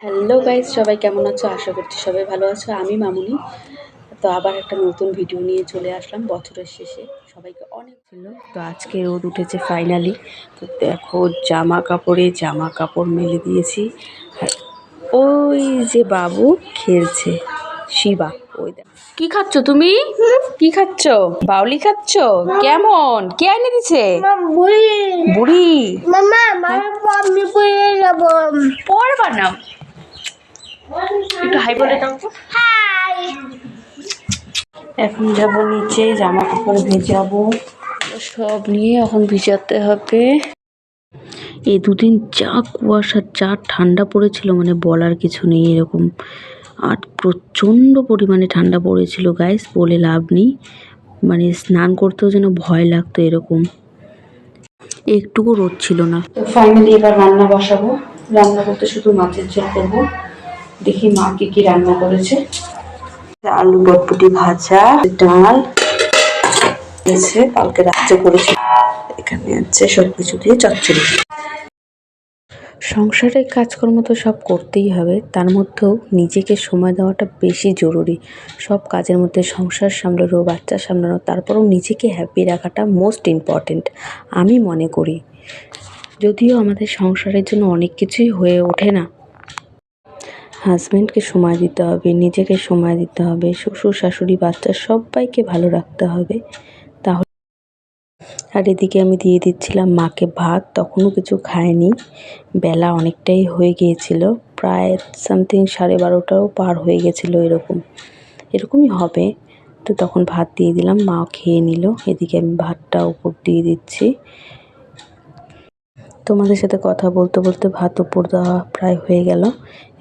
Hello guys, সবাই কেমন আছো? আশা করছি সবাই ভালো আছো। আমি মামুনি। তো আবার একটা নতুন ভিডিও নিয়ে চলে আসলাম বছরের শেষে। সবাইকে অনেক ছিল। তো আজকে রোদ উঠেছে ফাইনালি। তো দেখো জামা কাপড় মেলে দিয়েছি। আর ওই যে বাবু খেলছে, শিবা। ওই দেখ কি খাচ্ছ তুমি? কি খাচ্ছ? বাউলি খাচ্ছ? কেমন? কে এনে দিছে? বুড়ি। পড়বা না, একটু হাই বলে দাও তো। এখন যাবো নিচে, জামা কাপড় ভেজাবো, সব নিয়ে এখন ভিজাতে হবে। এই দুদিন যা কুয়াশা, যা ঠান্ডা পড়েছিল মানে বলার কিছু নেই এরকম। আর প্রচণ্ড পরিমাণে ঠান্ডা পড়েছিল গাইস, বলে লাভ নেই। মানে স্নান করতেও যেন ভয় লাগতো এরকম, একটুকু রোদ ছিল না। তো ফাইনালি এবার রান্না বসাবো। রান্না করতে শুধু মাছের ঝোল করবো। দেখি মা কি রান্না করেছে। আলু বটবটি ভাজা, ডাল আছে, কালকে রাত্রে করেছি। এখানে আছে সবকিছু দিয়ে চচ্চড়ি। সংসারের কাজকর্ম তো সব করতেই হবে, তার মধ্যেও নিজেকে সময় দেওয়াটা বেশি জরুরি। সব কাজের মধ্যে সংসার সামলানো, বাচ্চা সামলানো, তারপরেও নিজেকে হ্যাপি রাখাটা মোস্ট ইম্পর্টেন্ট আমি মনে করি। যদিও আমাদের সংসারের জন্য অনেক কিছুই হয়ে ওঠে না। হাজব্যান্ডকে সময় দিতে হবে, নিজেকে সময় দিতে হবে, শ্বশুর শাশুড়ি বাচ্চা সবাইকে ভালো রাখতে হবে। তাহলে আর এদিকে আমি দিয়ে দিচ্ছিলাম মাকে ভাত, তখনও কিছু খায়নি। বেলা অনেকটাই হয়ে গিয়েছিল, প্রায় সামথিং 12:30টাও পার হয়ে গেছিলো, এরকমই হবে। তো তখন ভাত দিয়ে দিলাম, মাও খেয়ে নিল। এদিকে আমি ভাতটা উপর দিয়ে দিচ্ছি। তোমাদের সাথে কথা বলতে বলতে ভাত উপর দেওয়া প্রায় হয়ে গেল।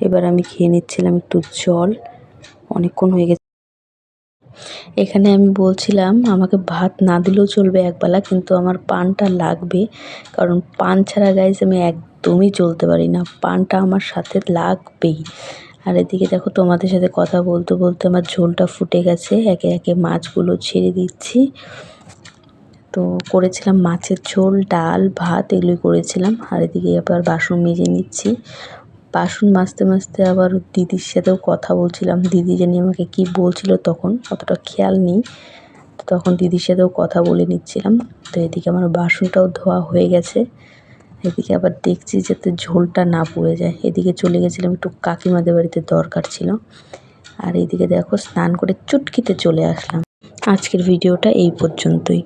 এবার আমি খেয়ে নিচ্ছিলাম একটু জল, অনেকক্ষণ হয়ে গেছে। এখানে আমি বলছিলাম আমাকে ভাত না দিলেও চলবে একবেলা, কিন্তু আমার পানটা লাগবে, কারণ পান ছাড়া গাইজ আমি একদমই চলতে পারি না। পানটা আমার সাথে লাগবেই। আর এদিকে দেখো তোমাদের সাথে কথা বলতে বলতে আমার ঝোলটা ফুটে গেছে। একে একে মাছগুলো ছেড়ে দিচ্ছি। তো করেছিলাম মাছের ঝোল, ডাল, ভাত এগুলোই করেছিলাম। আর এদিকে আবার বাসন মেজে নিচ্ছি। বাসন মাজতে মাজতে আবার দিদির সাথেও কথা বলছিলাম। দিদি জানি আমাকে কি বলছিল, তখন অতটা খেয়াল নেই। তখন দিদির সাথেও কথা বলে নিচ্ছিলাম। তো এদিকে আমার বাসনটাও ধোয়া হয়ে গেছে। এদিকে আবার দেখছি যাতে ঝোলটা না পুড়ে যায়। এদিকে চলে গেছিলাম একটু কাকিমাদের বাড়িতে, দরকার ছিল। আর এইদিকে দেখো স্নান করে চুটকিতে চলে আসলাম। আজকের ভিডিওটা এই পর্যন্তই।